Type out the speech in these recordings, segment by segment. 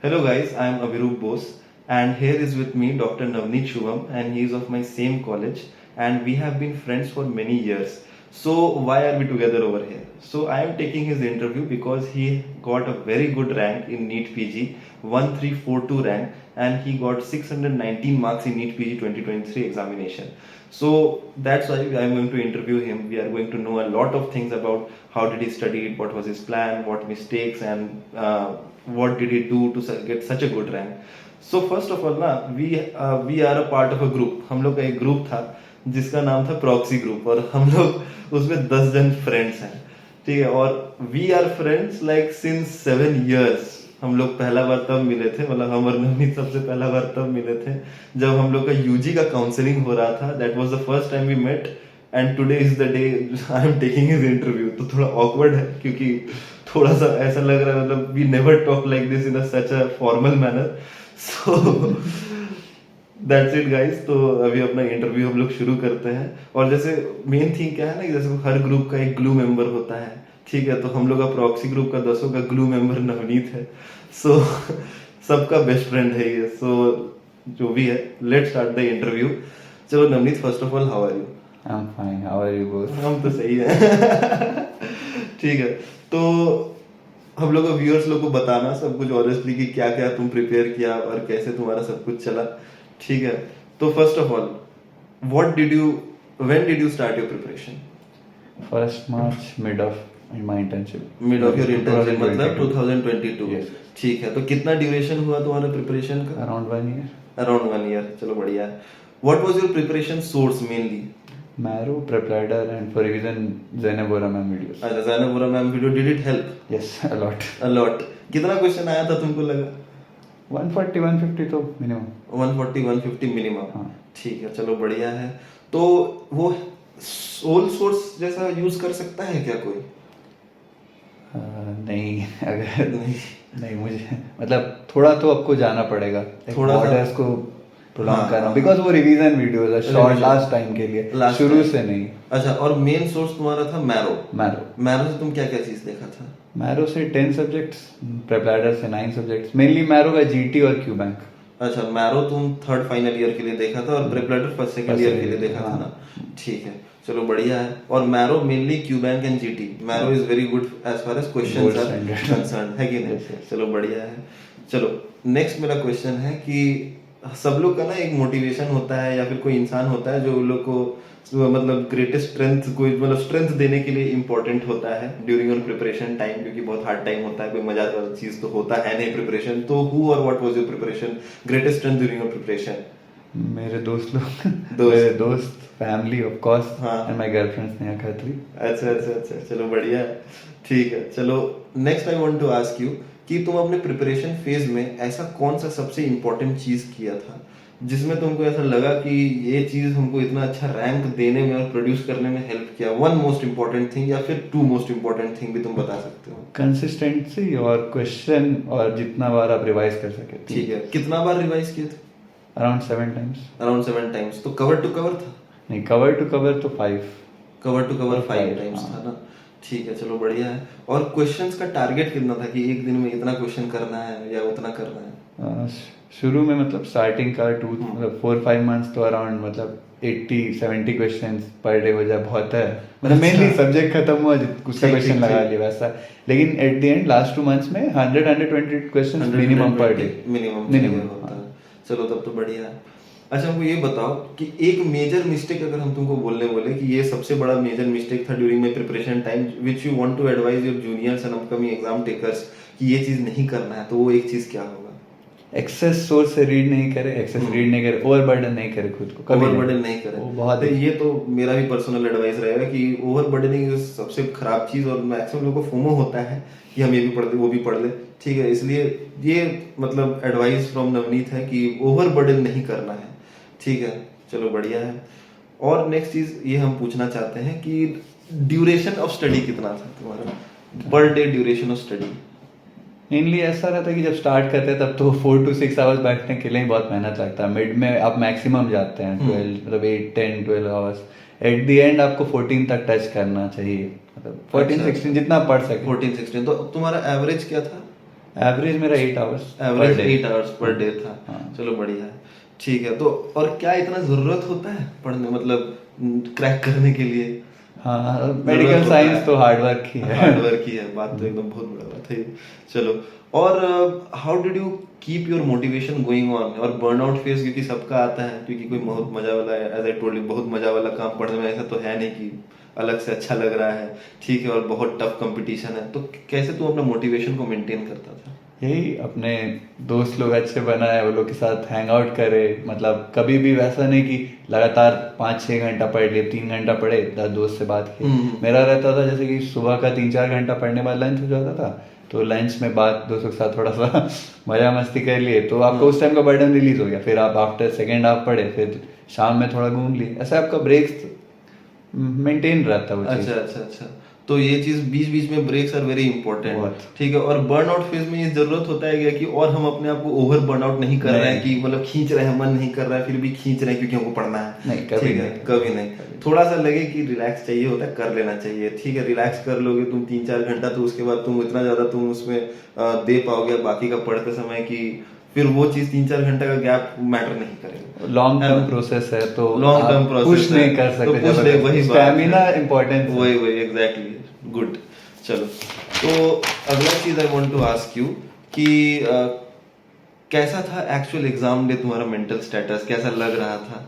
Hello guys, I am Abhirup Bose and here is with me Dr. Navneet Shubham and he is of my same college and we have been friends for many years. So why are we together over here? So I am taking his interview because he got a very good rank in NEET PG, 1342 rank, and he got 619 marks in NEET PG 2023 examination. So that's why I am going to interview him. We are going to know a lot of things about how did he study, what was his plan, what mistakes, and what did he do to get such a good rank. So first of all ना we are a part of a group. हम लोग का एक group था जिसका नाम था proxy group और हम लोग उसमें 10 जन फ्रेंड्स हैं, ठीक है. और we are friends like since 7 years. हम लोग पहला बार तब मिले थे, मतलब हम और नवनीत सबसे पहला बार तब मिले थे जब हम लोग का यूजी का काउंसलिंग हो रहा था. That was the first time we met and today is the day I am taking his interview. तो थोड़ा ऑकवर्ड है क्योंकि थोड़ा सा ऐसा लग रहा है, मतलब we never talk like this in such a formal manner. So that's it guys. तो अभी अपना इंटरव्यू हम लोग शुरू करते हैं. और जैसे मेन थिंग क्या है ना कि जैसे हर ग्रुप का एक ग्लू मेंबर होता है, ठीक है. तो हम लोग का प्रॉक्सी ग्रुप का 10 का ग्लू मेंबर नवनीत है. सो सबका बेस्ट फ्रेंड है ये. सो जो भी है, लेट्स स्टार्ट द इंटरव्यू. चलो Navneet, first of all how are you? I am fine, how are you both? हम तो सही है. ठीक है. तो हम लोग व्यूअर्स लोग को बताना सब कुछ ऑनेस्टली कि क्या क्या तुम प्रिपेयर किया और कैसे तुम्हारा सब कुछ चला, ठीक है. तो first of all when did you start your preparation? 1st March, mid of my internship. Mid of your internship मतलब 2022. Yes. ठीक है. तो कितना ड्यूरेशन हुआ तुम्हारा प्रिपरेशन का? Around 1 year. Around 1 year. चलो बढ़िया है. What was your preparation source mainly? Marrow, PrepLadder, and for revision, Zainab ma'am videos. अच्छा, Zainab ma'am video, did it help? Yes, a lot. A lot. कितना क्वेश्चन आया था तुमको लगा? 140, 150 तो minimum. 140 150 मिनिमम. हाँ. ठीक है, चलो बढ़िया है. तो वो सोल सोर्स जैसा यूज कर सकता है क्या कोई? नहीं, अगर नहीं. नहीं मुझे मतलब थोड़ा तो आपको जाना पड़ेगा. थोड़ा सा. बॉर्डर्स को प्रोलॉन्ग हाँ, करना हाँ. बिकॉज वो रिवीजन वीडियोस है, शॉर्ट Revision. लास्ट टाइम के लिए, Last शुरू time. से नहीं. अच्छा, और मेन सोर्स तुम्हारा था मैरो. मैरो. मैरो से तुम क्या क्या चीज देखा था? मैरो से 10 सब्जेक्ट्स, प्रेपलैडर से 9 सब्जेक्ट्स. मेनली मैरो का जीटी और क्यू बैंक. अच्छा, मैरो तुम थर्ड फाइनल ईयर के लिए देखा था और प्रेपरेटर फर्स्ट सेकंड ईयर के लिए देखा था हाँ. ना. ठीक है, चलो बढ़िया है. और Marrow mainly Q bank and GT. Marrow is very good as far as questions are concern, है कि नहीं? Yes, yes. चलो बढ़िया है. चलो नेक्स्ट मेरा क्वेश्चन है कि सब लोग का ना एक मोटिवेशन होता है या फिर कोई इंसान होता है जो उन लोग को मतलब ग्रेटेस्ट स्ट्रेंथ, कोई मतलब स्ट्रेंथ देने के लिए इम्पोर्टेंट होता है ड्यूरिंग योर प्रिपरेशन टाइम, क्योंकि बहुत हार्ड टाइम होता है, कोई मजाक वाली चीज तो होता है नहीं प्रिपरेशन. तो हु और what was your preparation greatest strength during your preparation? मेरे दोस्त लोग, दोस्त. मेरे दोस्त, फैमिली ऑफ कोर्स, हाँ. And my girlfriend Sneha Khatri. अच्छा अच्छा अच्छा, चलो बढ़िया है. ठीक है. चलो next I want to ask you कि तुम अपने प्रिपरेशन फेज में ऐसा कौन सा सबसे इम्पोर्टेंट चीज किया था जिसमें तुमको ऐसा लगा कि ये चीज हमको इतना अच्छा रैंक देने में और प्रोड्यूस करने में हेल्प किया? वन मोस्ट इम्पोर्टेंट थिंग या फिर टू मोस्ट इम्पोर्टेंट थिंग भी तुम बता सकते हो. कंसिस्टेंसी और क्वेश्चन, और जितना बार आप रिवाइज कर सके. ठीक है. कितना बार रिवाइज किए थे? Around 7 times. Around 7 times. तो कवर टू कवर था? नहीं, कवर टू कवर तो 5. Cover to cover 5 Five, times हाँ. था ना. ठीक है, चलो बढ़िया है. और क्वेश्चंस का टारगेट कितना था कि एक दिन में इतना क्वेश्चन करना है या उतना करना है? शुरू में मतलब स्टार्टिंग का 4-5 मंथ्स तो अराउंड मतलब 80-70 क्वेश्चंस पर डे हो जाए, बहुत है. मतलब मेनली अच्छा. सब्जेक्ट खत्म हुआ उसका ठीक, क्वेश्चन ठीक, लगा ठीक. लिया वैसा. लेकिन at the end last 2 months में 100-120 questions minimum per day. Minimum होता है. चलो तब तो बढ़िया है. अच्छा, हमको ये बताओ कि एक मेजर मिस्टेक अगर हम तुमको बोलने बोले कि ये सबसे बड़ा मेजर मिस्टेक था during my preparation time which you want to advise your juniors and upcoming exam takers कि ये चीज नहीं करना है, तो वो एक चीज क्या होगा? एक्सेस सोर्स से रीड नहीं करे, एक्सेस रीड नहीं करे, ओवरबर्डन नहीं करे खुद को, कभी ओवरबर्डन नहीं करे. वो बहुत तो ये तो मेरा भी पर्सनल एडवाइस रहेगा कि ओवरबर्डनिंग सबसे खराब चीज, और मैक्सिमम लोगों को फोमो होता है कि हम ये भी पढ़ ले वो भी पढ़ ले. ठीक है, इसलिए ये मतलब एडवाइस फ्रॉम नवनीत है कि ओवरबर्डन नहीं करना है. ठीक है, चलो बढ़िया है. और नेक्स्ट चीज ये हम पूछना चाहते हैं कि ड्यूरेशन ऑफ स्टडी कितना था तुम्हारा? Per day duration of study? Mainly ऐसा रहता है कि जब स्टार्ट करते हैं तब तो 4 to 6 आवर्स बैठने के लिए ही बहुत मेहनत लगता है. मिड में आप मैक्सिमम जाते हैं 12, मतलब 8-10-12 आवर्स. एट द एंड आपको 14 तक टच करना चाहिए, मतलब 14-16 जितना पढ़ सके. 14-16. तो तुम्हारा एवरेज क्या था? एवरेज मेरा 8 hours average 8 hours per day था। हाँ। चलो बढ़िया है, ठीक है। तो और क्या इतना जरूरत होता है पढ़ने, मतलब क्रैक करने के लिए? हाँ, मेडिकल साइंस तो हार्ड वर्क ही है। हार्ड वर्क ही है, बात तो एकदम बहुत बड़ा बात है ये। चलो, और how did you keep your motivation going on? और बर्नआउट फेज क्योंकि सबका आता है, क्योंकि कोई बहुत मजा वाला है, एज आई टोल्ड यू, बहुत मजा वाला काम पढ़ने में ऐसा तो है नहीं कि अलग से अच्छा लग रहा है, ठीक है, और बहुत टफ कंपटीशन है, तो कैसे तू अपना मोटिवेशन को मेंटेन करता था? यही अपने दोस्त लोग अच्छे बनाए, वो लोग के साथ हैंग आउट करे, मतलब कभी भी वैसा नहीं कि लगातार 5-6 घंटा पढ़ लिए, 3 घंटा पढ़े, 10 दोस्त से बात की। मेरा रहता था जैसे कि सुबह का 3-4 घंटा पढ़ने बाद लंच हो जाता था, तो लंच में बात दोस्तों के साथ थोड़ा सा मजा मस्ती कर लिए, तो आपका उस टाइम का बर्डन रिलीज हो गया। फिर आप आफ्टर सेकेंड हाफ पढ़े, फिर शाम में थोड़ा घूम लिए, ऐसा आपका ब्रेक्स मेंटेन रहता है वो चीज़। अच्छा अच्छा अच्छा, तो ये चीज बीच बीच में ब्रेक्स आर वेरी इंपॉर्टेंट, बहुत। ठीक है। और बर्नआउट फेज में ये जरूरत होता है क्या कि और हम अपने आप को ओवर बर्नआउट नहीं कर रहे हैं, कि मतलब खींच रहे हैं, मन नहीं कर रहा है, फिर भी खींच रहे हैं क्योंकि हमको पढ़ना है? नहीं, कभी ठीक है, नहीं। कभी नहीं। थोड़ा सा लगे कि रिलैक्स चाहिए होता है, कर लेना चाहिए, ठीक है। रिलैक्स कर लोगे तुम 3-4 घंटा, तो उसके बाद तुम इतना ज्यादा तुम उसमें दे पाओगे बाकी का पढ़ते समय, कि फिर वो चीज 3-4 घंटे का गैप मैटर नहीं करेगा। लॉन्ग टर्म प्रोसेस है, तो लॉन्ग टर्म आप प्रोसेस पुश नहीं कर तो सकते, पुश नहीं, वही बात है। स्टैमिना इम्पोर्टेंट वही वही एग्जैक्टली, गुड। चलो, तो अगला चीज I want to ask you कि कैसा था एक्चुअल एग्जाम डे? तुम्हारा मेंटल स्टेटस कैसा लग रहा था?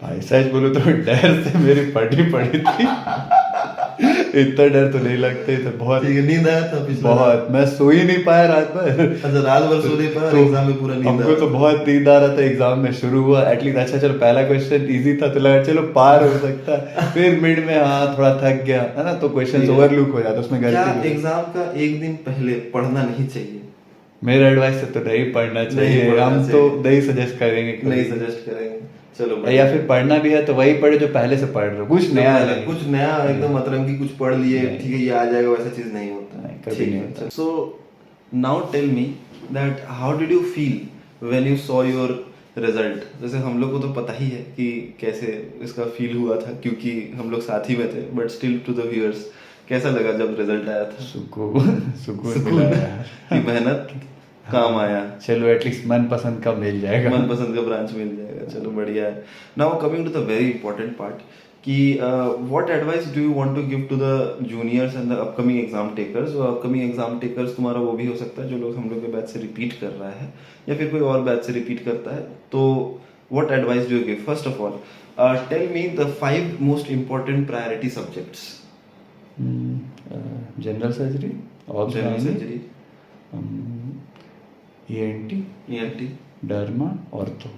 भाई सच बोलो तो डर से मेरी पड़ी पड़ी थी। इतना डर तो नहीं लगते थे, बहुत ठीक है, नींद आया था पिछला बहुत, मैं सो ही नहीं पाया रात भर। अच्छा, रात भर सो नहीं पाया, एग्जाम में पूरा नींद हमको तो बहुत नींद आ रहा था, एग्जाम में शुरू हुआ एटलीस्ट अच्छा चलो पहला क्वेश्चन इजी था, तो लगा चलो पार हो सकता है, फिर मिड में हाँ थोड़ा थक गया है ना, तो क्वेश्चन ओवरलुक हो जाता, उसमें क्या गलती। एग्जाम का एक दिन पहले पढ़ना नहीं चाहिए? मेरे एडवाइस से तो नहीं पढ़ना चाहिए, पढ़ना हम तो चाहिए। नहीं सजेस्ट करेंगे कभी। नहीं सजेस्ट करेंगे, चलो या बढ़िया। फिर पढ़ना भी है तो वही पढ़े जो पहले से पढ़ रहे हो, कुछ नया नहीं। कुछ नया एकदम अतरंगी कुछ पढ़ लिए, नहीं। ठीक है, ये आ जाएगा, वैसा चीज नहीं होता। नहीं, कभी नहीं होता। So now tell me that how did you feel when you saw your result? जैसे हम लोग को तो पता ही है कि कैसे इसका फील हुआ था, क्योंकि हम लोग साथ ही में थे, but still to the viewers कैसा लगा जब रिजल्ट आया था? सुकून मिला यार। कि मेहनत काम आया, चलो एटलीस्ट मन पसंद का मिल जाएगा, मनपसंद का ब्रांच मिल जाएगा, चलो बढ़िया है। Now coming to the very important part कि what advice do you want to give to the juniors and the upcoming exam takers? और अपकमिंग एग्जाम टेकर्स तुम्हारा वो भी हो सकता है जो लोग हम लोग के बैच से रिपीट कर रहा है, या फिर कोई और बैच से रिपीट करता है, तो what advice do you give? First of all tell me the 5 most important priority subjects. General surgery, general surgery, ENT, ENT, derma, ortho,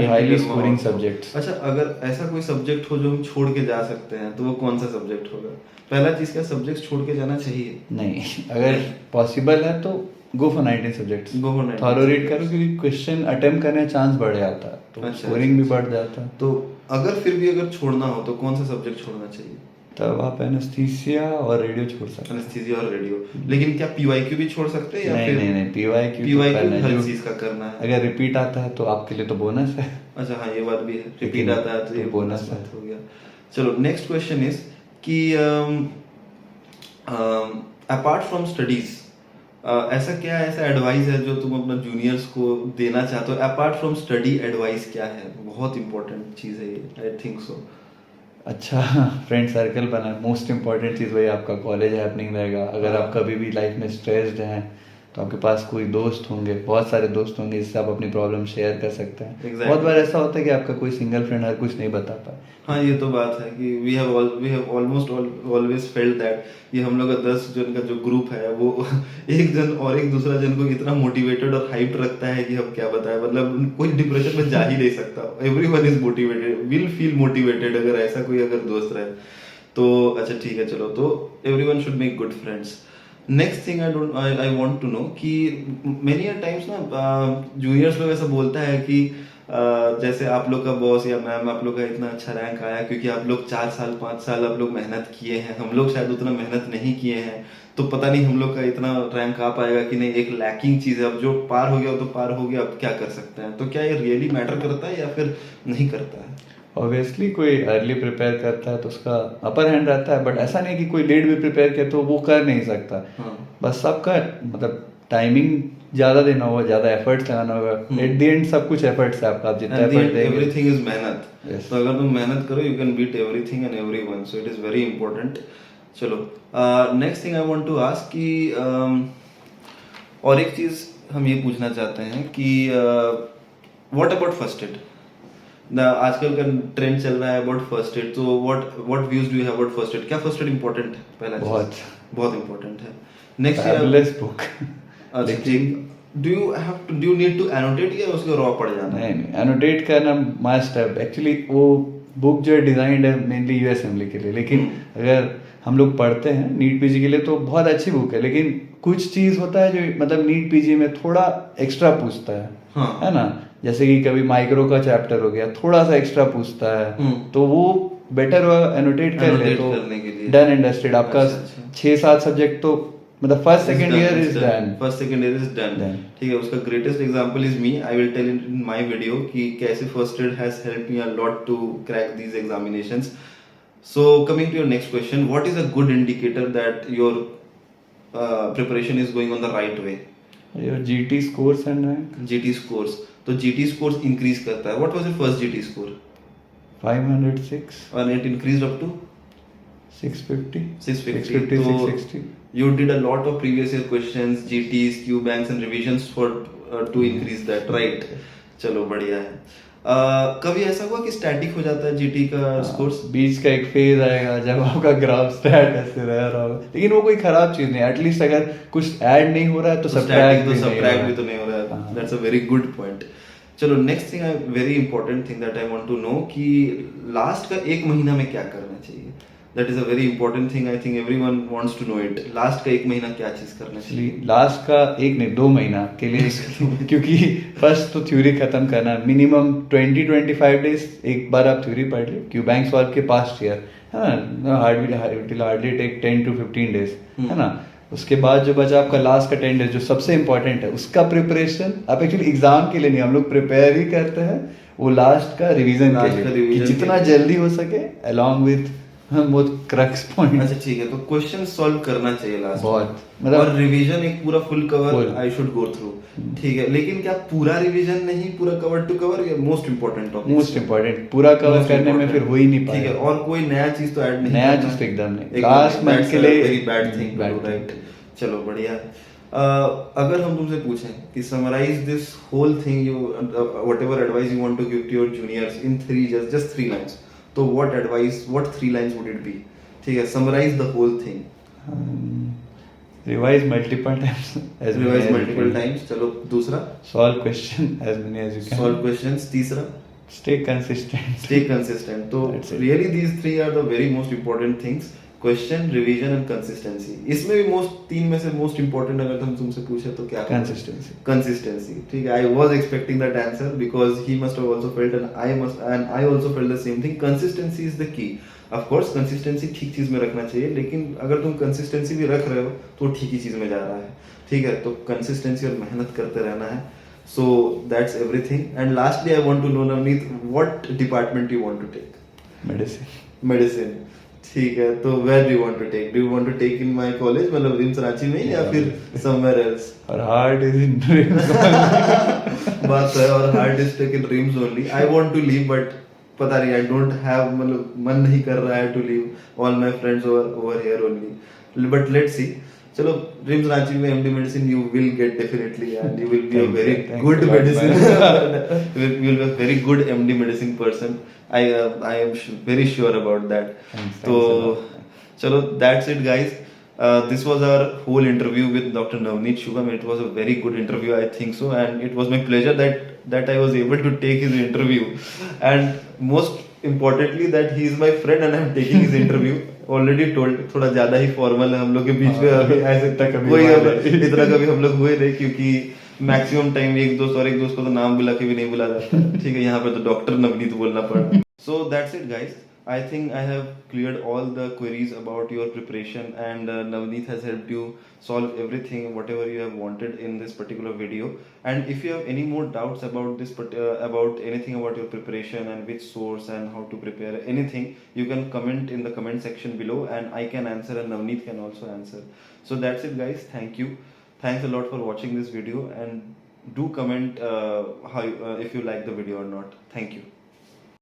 highly scoring subjects. अच्छा, अगर ऐसा कोई सब्जेक्ट हो जो हम छोड़ के जा सकते हैं, तो वो कौन सा सब्जेक्ट होगा? पहला चीज, क्या सब्जेक्ट छोड़ के जाना चाहिए? नहीं, अगर पॉसिबल है तो go for 19 subjects, Go for 19 thorough read subjects. करो, क्योंकि क्वेश्चन अटेम्प्ट करने का चांस बढ़ जाता है, तो अच्छा, स्कोरिंग भी अच्छा, बढ़ जाता है। तो अगर फिर भी अगर छोड़ना हो तो कौन सा सब्जेक्ट छोड़ना चाहिए? तब आप एनेस्थीसिया और रेडियो छोड़ सकते हैं। एनेस्थीसिया और रेडियो, लेकिन क्या PYQ भी छोड़ सकते हैं, या नहीं फिर नहीं नहीं, PYQ PYQ हर चीज का करना है? अगर रिपीट आता है तो आपके लिए तो बोनस है। अच्छा हाँ, ये बात भी है, रिपीट लेकिन आता है तो ये तो बोनस bonus है। बात हो गया। चलो, नेक्स्ट क्वेश्चन इज कि अपार्ट फ्रॉम स्टडीज ऐसा क्या ऐसा एडवाइस है जो तुम अपना जूनियर्स को देना चाहते हो? अपार्ट फ्रॉम स्टडी एडवाइस क्या है? बहुत इंपॉर्टेंट चीज है ये, आई थिंक सो। अच्छा, फ्रेंड सर्कल बना, मोस्ट इंपॉर्टेंट चीज़ वही आपका कॉलेज हैपनिंग रहेगा। अगर आप कभी भी लाइफ में स्ट्रेस्ड हैं तो आपके पास कोई दोस्त होंगे, बहुत सारे दोस्त होंगे जिससे आप अपनी प्रॉब्लम शेयर कर सकते हैं। Exactly. बहुत बार ऐसा होता है कि आपका कोई सिंगल फ्रेंड हर कुछ नहीं बता पाए। हाँ, ये तो बात है कि we have almost always felt that ये हम लोग का 10 जन का जो ग्रुप है, वो एक जन और एक दूसरा जन को इतना मोटिवेटेड और हाइप्ड रखता है कि हम क्या बताएं, मतलब कोई डिप्रेशन में जा ही नहीं सकता। Everyone is motivated, will feel motivated अगर ऐसा कोई अगर दोस्त रहे तो। अच्छा ठीक है, चलो, तो everyone should make good friends. Next thing I want to know कि मेनी टाइम्स ना जूनियर्स लोग ऐसा बोलता है कि जैसे आप लोग का बॉस या मैम, आप लोग का इतना अच्छा रैंक आया क्योंकि आप लोग 4 साल 5 साल आप लोग मेहनत किए हैं, हम लोग शायद उतना मेहनत नहीं किए हैं, तो पता नहीं हम लोग का इतना रैंक आ पाएगा कि नहीं। एक लैकिंग चीज है, अब जो पार हो गया तो पार हो गया, अब क्या कर सकते हैं? तो क्या ये रियली मैटर करता है या फिर नहीं करता है? ऑब्वियसली कोई अर्ली प्रिपेयर करता है तो उसका अपर हैंड रहता है, बट ऐसा नहीं कि कोई लेट भी प्रिपेयर किया तो वो कर नहीं सकता। हाँ। बस सबका मतलब टाइमिंग ज्यादा देना होगा, ज्यादा एफर्ट्स लगाना होगा. एट द एंड सब कुछ एफर्ट्स है आपका, आप जितना एट द एफर्ट एंड देंगे. एवरीथिंग इज मेहनत. Yes. तो अगर तुम मेहनत करो you can beat everything and everyone, so it is very important. चलो next thing I want to ask कि और एक चीज हम ये पूछना चाहते हैं कि व्हाट अबाउट फर्स्ट एड. आजकल का ट्रेंड चल रहा है अबाउट फर्स्ट एड, तो what views do you have about First Aid? क्या फर्स्ट एड इंपॉर्टेंट है? पहला चीज़, बहुत इंपॉर्टेंट है. Next fabulous book. अच्छा ठीक. Do you need to annotate या उसको रॉ पढ़ जाना? नहीं, एनोटेट करना मस्ट है. एक्चुअली वो बुक जो है डिजाइंड है मेनली यूएस असेंबली के लिए, लेकिन अगर हम लोग पढ़ते हैं नीट पीजी के लिए तो बहुत अच्छी बुक है, लेकिन कुछ चीज होता है जो मतलब नीट पीजी में थोड़ा एक्स्ट्रा पूछता है. हाँ. है ना, जैसे कि कभी माइक्रो का चैप्टर हो गया, थोड़ा सा एक्स्ट्रा पूछता है, तो वो बेटर एनोटेट कर ले तो डन एंड डस्टेड. आपका 6-7 सब्जेक्ट तो मतलब first second year is done. First second year is done. ठीक है. उसका greatest example is me. I will tell in my video कि कैसे First Aid has helped me a lot to crack these examinations. So coming to your next question, what is a good indicator that your preparation is going on the right way? Your GT scores and rank. GT scores. तो GT scores increase करता है. What was your first GT score? 506. And it increased up to 650. 650. 660. You did a lot of previous year questions, GTs, Q banks and revisions for to increase that, right? चलो बढ़िया है. कभी ऐसा हुआ कि static हो जाता है जीटी का स्कोर्स? बीच का एक फेज आएगा जब आपका ग्राफ स्टैट ऐसे रह रहा होगा, लेकिन वो कोई खराब चीज नहीं. एटलीस्ट अगर कुछ ऐड नहीं हो रहा है तो सब्ट्रैक्ट भी तो नहीं हो रहा है. That's a very good point. चलो next thing, very important thing that I want to know कि लास्ट का एक महीना में क्या करना चाहिए. That is a very important thing. I think everyone wants to know it. Last का एक महीना क्या चीज करना चाहिए? लास्ट का एक नहीं 2 महीना के लिए क्योंकि फर्स्ट तो थ्योरी खत्म करना, मिनिमम 20-25 डेज एक बार आप थ्योरी पढ़ ली. क्यू बैंक सॉल्व के पास्ट ईयर है ना, हार्डली टेक 10 to 15 डेज है ना. उसके बाद जो बचा आपका लास्ट का 10 डेज जो सबसे इंपॉर्टेंट है, उसका प्रिपरेशन आप एक्चुअली एग्जाम के लिए नहीं, हम लोग प्रिपेयर ही करते हैं वो लास्ट का रिवीजन के लिए कि जितना जल्दी हो सके अलॉन्ग विथ बहुत क्रक्स पॉइंट. अच्छा ठीक है. तो क्वेश्चन सॉल्व करना चाहिए लास्ट बहुत मतलब, और रिवीजन एक पूरा full cover I should go through. ठीक है. लेकिन क्या पूरा रिवीजन नहीं, पूरा कवर टू कवर या most important topic? Most important पूरा कवर करने में फिर हो ही नहीं पाएगा. ठीक है. और कोई नया चीज तो ऐड नहीं, नया चीज तो एकदम नहीं. लास्ट मंथ के लिए वेरी बैड थिंग, राइट? चलो बढ़िया. अगर हम तुमसे पूछें कि summarise this whole thing, you whatever advice you want to give to your juniors in 3 lines, तो what 3 lines would it be? ठीक है. Summarize the whole thing. Revise multiple times. Revise multiple times. चलो दूसरा. Solve question as many as you can. Solve questions. तीसरा. Stay consistent. Stay consistent. तो really these 3 are the very most important things. Question, revision and consistency. इसमें भी तीन में से most important अगर हम तुमसे पूछे तो क्या? Consistency. ठीक है. I was expecting that answer because he must have also felt and I also felt the same thing. Consistency is the key. Of course consistency ठीक चीज में रखना चाहिए, लेकिन अगर तुम consistency भी रख रहे हो तो ठीक ही चीज में जा रहा है. ठीक है. तो consistency और मेहनत करते रहना है. So that's everything. And lastly I want to know, Navneet, what department you want to take? Medicine. ठीक है. तो where do you want to take? Do you want to take in my college, मतलब RIMS Ranchi में, या फिर somewhere else? Our heart is in rims. बात है. और heart is stuck in rims only. I want to leave but पता नहीं, I don't have, मतलब मन नहीं कर रहा है to leave. All my friends over here only. But let's see. चलो रिम्स रांची में MD medicine you will get definitely, and you will be a very good medicine. You will be a very good MD medicine person. I am very sure about that. So chalo, that's it guys. This was our whole interview with Dr. Navneet Shubham. It was a very good interview, I think so, and it was my pleasure that I was able to take his interview, and most importantly that he is my friend and I am taking his interview. Already told, थोड़ा ज्यादा ही formal है हम लोग के बीच में. अभी ऐसे कोई इतना कभी हम लोग हुए नहीं, क्योंकि मैक्सिमम टाइम एक दोस्त को तो नाम बुला के भी नहीं बुला जाता. ठीक है. यहाँ पे तो डॉक्टर नवनीत बोलना पड़ा. सो that's it guys. I think I have cleared all the queries about your preparation, and Navneet has helped you solve everything, whatever you have wanted in this particular video. And if you have any more doubts about this, about anything about your preparation and which source and how to prepare anything, you can comment in the comment section below, and I can answer and Navneet can also answer. So that's it guys. Thank you. Thanks a lot for watching this video, and do comment if you like the video or not. Thank you.